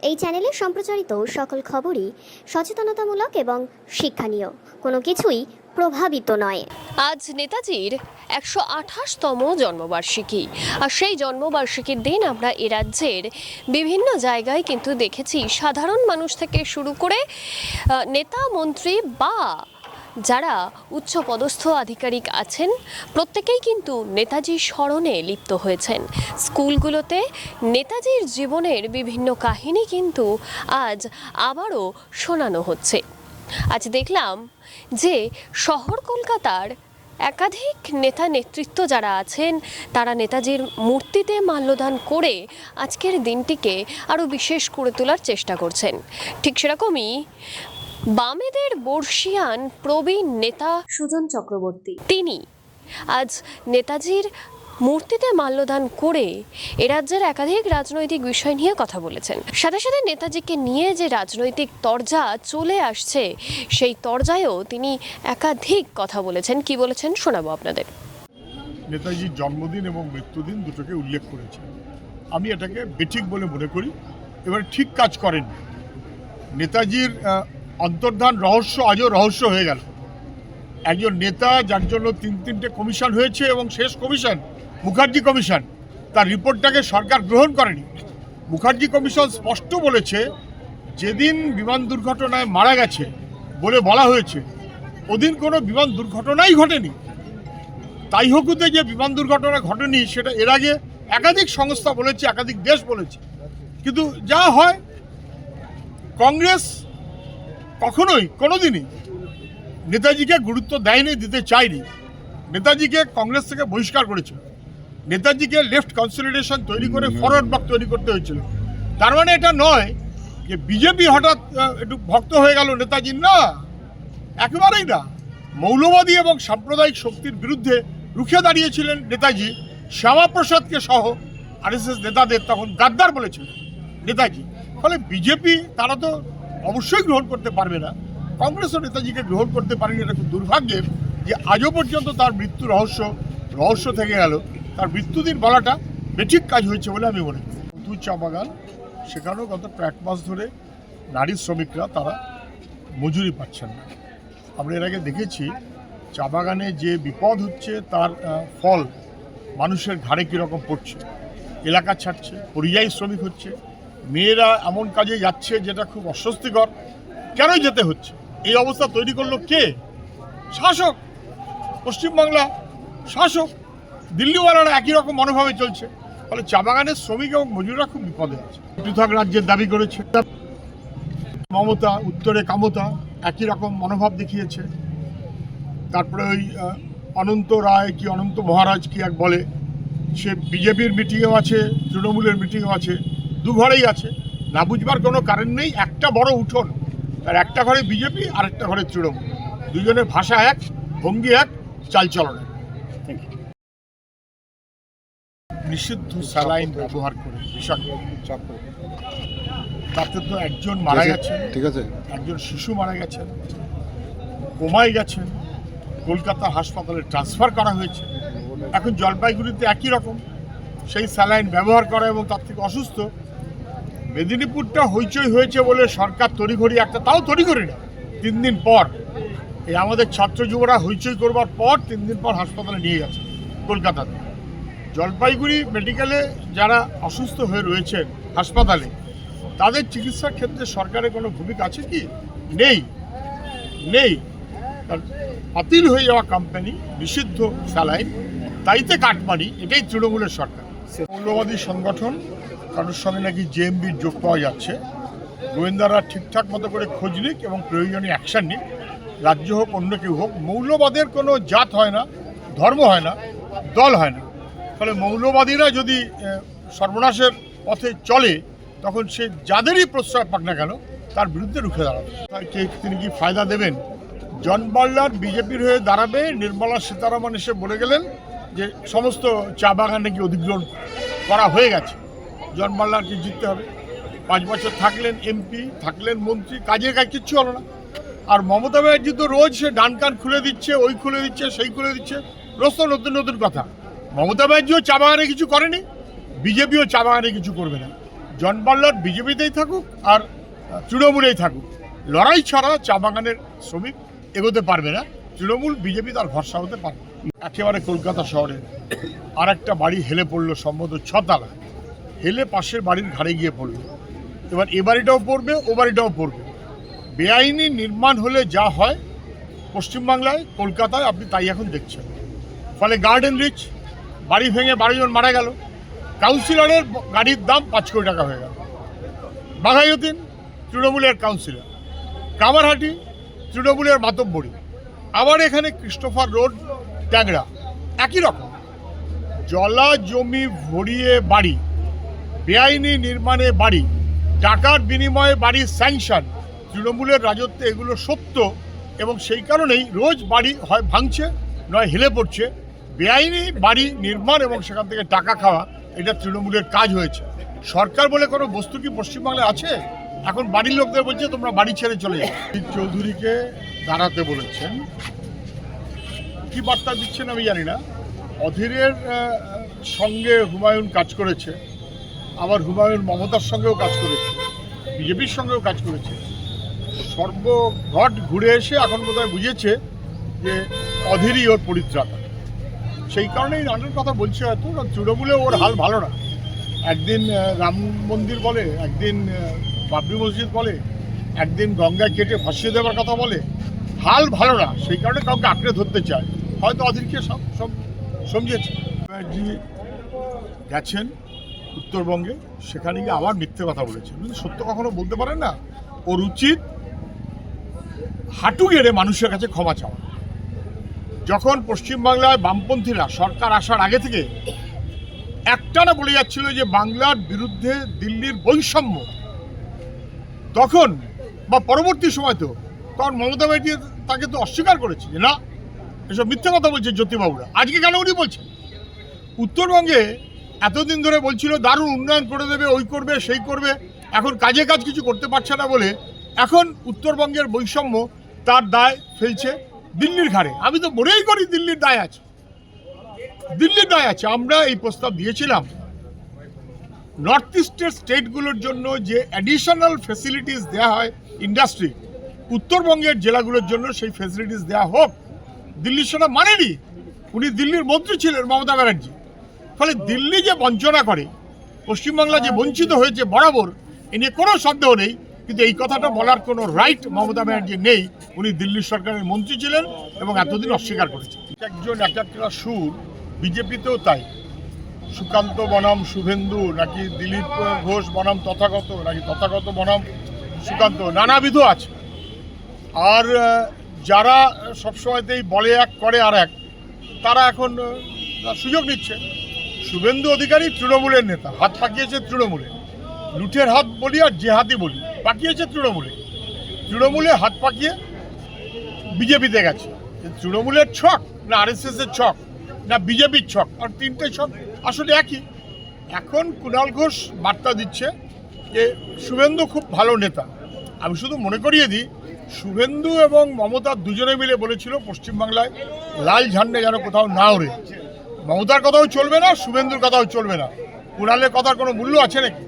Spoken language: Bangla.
এই চ্যানেলে সম্প্রচারিত সকল খবরই সচেতনতামূলক এবং শিক্ষণীয়, কোনো কিছুই প্রভাবিত নয়। আজ নেতাজির 128তম জন্মবার্ষিকী, আর সেই জন্মবার্ষিকীর দিন আমরা এ রাজ্যের বিভিন্ন জায়গায় কিন্তু দেখেছি সাধারণ মানুষ থেকে শুরু করে নেতা মন্ত্রী বা যারা উচ্চপদস্থ আধিকারিক আছেন প্রত্যেকেই কিন্তু নেতাজির স্মরণে লিপ্ত হয়েছেন। স্কুলগুলোতে নেতাজির জীবনের বিভিন্ন কাহিনী কিন্তু আজ আবারও শোনানো হচ্ছে। আজ দেখলাম যে শহর কলকাতার একাধিক নেতা নেতৃত্ব যারা আছেন তারা নেতাজির মূর্তিতে মাল্যদান করে আজকের দিনটিকে আরও বিশেষ করে তোলার চেষ্টা করছেন। ঠিক সেরকমই বামেদের বর্ষিয়ান প্রবীণ নেতা সুজন চক্রবর্তী তিনি আজ নেতাজির মূর্তিতে মাল্যদান করে এ রাজ্যের একাধিক রাজনৈতিক বিষয় নিয়ে কথা বলেছেন। সাথে সাথে নেতাজিকে নিয়ে যে রাজনৈতিক তরজা চলে আসছে সেই তরজায়ও তিনি একাধিক কথা বলেছেন। কি বলেছেন শোনাবো আপনাদের। নেতাজির জন্মদিন এবং মৃত্যুদিন দুটোকে উল্লেখ করেছেন। আমি এটাকে বেঠিক বলে মনে করি। এবার ঠিক কাজ করেন। নেতাজির অন্তর্ধান রহস্য আজও রহস্য হয়ে গেল। একজন নেতা যার জন্য তিনটে কমিশন হয়েছে এবং শেষ কমিশন মুখার্জি কমিশন, তার রিপোর্টটাকে সরকার গ্রহণ করেনি। মুখার্জি কমিশন স্পষ্ট বলেছে যেদিন বিমান দুর্ঘটনায় মারা গেছে বলে বলা হয়েছে ওদিন কোনো বিমান দুর্ঘটনাই ঘটেনি। তাইহুকুতে যে বিমান দুর্ঘটনা ঘটেনি সেটা এর আগে একাধিক সংস্থা বলেছে, একাধিক দেশ বলেছে। কিন্তু যা হয়, কংগ্রেস কখনোই কোনোদিনই নেতাজিকে গুরুত্ব দেয়নি, দিতে চায়নি। নেতাজিকে কংগ্রেস থেকে বহিষ্কার করেছিল। নেতাজিকে লেফট কনসলিডেশন তৈরি করে ফরওয়ার্ড ব্লক তৈরি করতে হয়েছিল। তার মানে এটা নয় যে বিজেপি হঠাৎ একটু ভক্ত হয়ে গেল নেতাজির, না, একেবারেই না। মৌলবাদী এবং সাম্প্রদায়িক শক্তির বিরুদ্ধে রুখে দাঁড়িয়েছিলেন নেতাজি। শ্যামাপ্রসাদকে সহ আরএসএস নেতাদের তখন গাদ্দার বলেছিলেন নেতাজি। ফলে বিজেপি তারা তো অবশ্যই গ্রহণ করতে পারবে না, কংগ্রেসও নেতাজিকে গ্রহণ করতে পারেনি। এটা খুব দুর্ভাগ্যের যে আজও পর্যন্ত তার মৃত্যু রহস্য থেকে গেল। তার মৃত্যুদিন বলাটা বেঠিক কাজ হয়েছে বলে আমি মনে করি। দু চা বাগান, সেখানেও গত কয়েক মাস ধরে নারী শ্রমিকরা তারা মজুরি পাচ্ছেন না। আমরা এর আগে দেখেছি চা বাগানে যে বিপদ হচ্ছে তার ফল মানুষের ঘাড়ে কীরকম পড়ছে। এলাকা ছাড়ছে, পরিযায়ী শ্রমিক হচ্ছে, মেয়েরা এমন কাজে যাচ্ছে যেটা খুব অস্বস্তিকর। কেন যেতে হচ্ছে? এই অবস্থা তৈরি করলো কে? শাসক। পশ্চিমবাংলা শাসক, দিল্লিওয়ালারা একই রকম মনোভাবে চলছে। ফলে চা বাগানের শ্রমিক এবং মজুররা খুব বিপদে আছে। পৃথক রাজ্যের দাবি করেছে মমতা, উত্তরে কামতা একই রকম মনোভাব দেখিয়েছে। তারপরে ওই অনন্ত রায় কি অনন্ত মহারাজ কি এক বলে, সে বিজেপির মিটিংয়েও আছে, তৃণমূলের মিটিংয়েও আছে, দু ঘরেই আছে। না বুঝবার কোনো কারণ নেই। একটা বড় উঠোন, তার একটা ঘরে বিজেপি আর একটা ঘরে তৃণমূল, দুজনের ভাষা এক, ভঙ্গি এক, চালচলন এক। নিষিদ্ধ স্যালাইন ব্যবহার করে তাতে তো একজন মারা গেছেন, ঠিক আছে, একজন শিশু মারা গেছেন, কোমায় গেছেন, কলকাতা হাসপাতালে ট্রান্সফার করা হয়েছে। এখন জলপাইগুড়িতে একই রকম সেই স্যালাইন ব্যবহার করা এবং তার থেকে অসুস্থ। মেদিনীপুরটা হইচই হয়েছে বলে সরকার তড়িঘড়ি একটা, তাও তড়িঘড়ি না, 3 দিন পর এই আমাদের ছাত্র যুবরা হইচই করবার পর 3 দিন পর হাসপাতালে নিয়ে গেছে কলকাতাতে। জলপাইগুড়ি মেডিকেলে যারা অসুস্থ হয়ে রয়েছেন হাসপাতালে, তাদের চিকিৎসার ক্ষেত্রে সরকারের কোনো ভূমিকা আছে কি? নেই। বাতিল হয়ে যাওয়া কোম্পানি, নিষিদ্ধ স্যালাইন, তাইতে কাটমানি, এটাই তৃণমূলের সরকার। মৌলবাদী সংগঠন কারোর সঙ্গে নাকি জেএমবির যোগ পাওয়া যাচ্ছে। গোয়েন্দারা ঠিকঠাক মতো করে খোঁজ নিক এবং প্রয়োজনীয় অ্যাকশান নিক, রাজ্য হোক অন্য কেউ হোক। মৌলবাদের কোনো জাত হয় না, ধর্ম হয় না, দল হয় না। ফলে মৌলবাদীরা যদি সর্বনাশের পথে চলে তখন সে যাদেরই প্রশ্রয় পাক না কেন তার বিরুদ্ধে রুখে দাঁড়াবে। তিনি কি ফায়দা দেবেন? জন বার্লার বিজেপির হয়ে দাঁড়াবে, নির্মলা সীতারামন এসে বলে গেলেন যে সমস্ত চা বাগান নাকি অধিগ্রহণ করা হয়ে গেছে। জন বার্লারকে জিততে হবে। 5 বছর থাকলেন এমপি, থাকলেন মন্ত্রী, কাজের কাজ কিচ্ছু হলো না। আর মমতা ব্যানার্জি তো রোজ সে ডান কান খুলে দিচ্ছে, ওই খুলে দিচ্ছে, সেই খুলে দিচ্ছে, রোজ তো নতুন নতুন কথা। মমতা ব্যানার্জিও চা বাগানে কিছু করেনি, বিজেপিও চা বাগানে কিছু করবে না। জন বার্লার বিজেপিতেই থাকুক আর তৃণমূলেই থাকুক, লড়াই ছাড়া চা বাগানের শ্রমিক এগোতে পারবে না। তৃণমূল বিজেপি তার ভরসা হতে পারবে। একেবারে কলকাতা শহরে আর একটা বাড়ি হেলে পড়লো, সম্ভবত 6 তলা, হেলে পাশের বাড়ির ঘাড়ে গিয়ে পড়লো। এবার এ বাড়িটাও পড়বে, ও বাড়িটাও পড়বে। বেআইনি নির্মাণ হলে যা হয় পশ্চিমবাংলায়, কলকাতায় আপনি তাই এখন দেখছেন। ফলে গার্ডেন রিচ বাড়ি ভেঙে 12 জন মারা গেল, কাউন্সিলরের গাড়ির দাম 5 কোটি টাকা হয়ে গেল। বাঘাযতীন তৃণমূলের কাউন্সিলর, কামারহাটি তৃণমূলের মাতব্বরী, আবার এখানে ক্রিস্টোফার রোড ট্যাংরা একই রকম। জলা জমি ভরিয়ে বাড়ি, বেআইনি নির্মাণে বাড়ি, টাকার বিনিময়ে বাড়ির স্যাংশন, তৃণমূলের রাজত্বে এগুলো সত্য। এবং সেই কারণেই রোজ বাড়ি হয় ভাঙছে, নয় হেলে পড়ছে। বেআইনি বাড়ি নির্মাণ এবং সেখান থেকে টাকা খাওয়া, এটা তৃণমূলের কাজ হয়েছে। সরকার বলে কোনো বস্তু কি পশ্চিমবাংলায় আছে? এখন বাড়ির লোকদের বলছে তোমরা বাড়ি ছেড়ে চলে যাও। চৌধুরীকে দাঁড়াতে বলেছেন, কি বার্তা দিচ্ছেন আমি জানি না। অধীরের সঙ্গে হুমায়ুন কাজ করেছে, আবার হুমায়ুন মমতার সঙ্গেও কাজ করেছে, বিজেপির সঙ্গেও কাজ করেছে। সর্বঘট ঘুরে এসে এখন বোধহয় বুঝেছে যে অধীরই ওর পরিত্রাতা। সেই কারণেই নানান কথা বলছে হয়তো। তৃণমূলে ওর হাল ভালো না। একদিন রাম মন্দির বলে, একদিন বাবরি মসজিদ বলে, একদিন গঙ্গায় কেটে ভাসিয়ে দেওয়ার কথা বলে। হাল ভালো না, সেই কারণে কাউকে আঁকড়ে ধরতে চায়। হয়তো অধীরকে সব সমঝেছে। ব্যানার্জি গেছেন উত্তরবঙ্গে, সেখানে গিয়ে আবার মিথ্যে কথা বলেছেন। সত্য কখনো বলতে পারেন না। ওর উচিত হাঁটু গেড়ে মানুষের কাছে ক্ষমা চাওয়া। যখন পশ্চিমবাংলায় বামপন্থীরা সরকার আসার আগে থেকে একটানা বলে যাচ্ছিল যে বাংলার বিরুদ্ধে দিল্লির বৈষম্য, তখন বা পরবর্তী সময় তো তখন মমতা ব্যানার্জি তাকে তো অস্বীকার করেছে যে না, এসব মিথ্যে কথা বলছে জ্যোতিবাবুরা। আজকে কেন উনি বলছেন? উত্তরবঙ্গে এতদিন ধরে বলছিল দারুণ উন্নয়ন করে দেবে, ওই করবে সেই করবে, এখন কাজে কাজ কিছু করতে পারছে না বলে এখন উত্তরবঙ্গের বৈষম্য তার দায় ফেলছে দিল্লির ঘাড়ে। আমি তো মনেই করি দিল্লির দায় আছে, দিল্লির দায় আছে। আমরা এই প্রস্তাব দিয়েছিলাম নর্থ ইস্টের স্টেটগুলোর জন্য যে অ্যাডিশনাল ফেসিলিটিস দেওয়া হয় ইন্ডাস্ট্রি, উত্তরবঙ্গের জেলাগুলোর জন্য সেই ফেসিলিটিস দেওয়া হোক। দিল্লি সেটা মানেনি। উনি দিল্লির মন্ত্রী ছিলেন মমতা ব্যানার্জি। ফলে দিল্লি যে বঞ্চনা করে, পশ্চিমবাংলা যে বঞ্চিত হয়েছে বরাবর, এ নিয়ে কোনো সন্দেহ নেই। কিন্তু এই কথাটা বলার কোনো রাইট মমতা ব্যানার্জির নেই। উনি দিল্লি সরকারের মন্ত্রী ছিলেন এবং এতদিন অস্বীকার করেছেন। একজন এক একটা সুর, বিজেপিতেও তাই। সুকান্ত বনাম শুভেন্দু, নাকি দিলীপ ঘোষ বনাম তথাগত, নাকি তথাগত বনাম সুকান্ত, নানাবিধ আছে। আর যারা সবসময়তেই বলে এক করে আর এক, তারা এখন সুযোগ নিচ্ছে। শুভেন্দু অধিকারী তৃণমূলের নেতা, হাত পাকিয়েছে তৃণমূলে। লুঠের হাত বলি আর জেহাদি বলি, পাকিয়েছে তৃণমূলে। তৃণমূলে হাত পাকিয়ে বিজেপিতে গেছে। তৃণমূলের ছক না আরএসএসের ছক না বিজেপির ছক, আর তিনটে ছক আসলে একই। এখন কুণাল ঘোষ বার্তা দিচ্ছে যে শুভেন্দু খুব ভালো নেতা। আমি শুধু মনে করিয়ে দিই, শুভেন্দু এবং মমতা দুজনে মিলে বলেছিল পশ্চিমবাংলায় লাল ঝান্ডা যেন কোথাও না ওড়ে। মমতার কথাও চলবে না, শুভেন্দুর কথাও চলবে না। কুণালের কথার কোনো মূল্য আছে নাকি?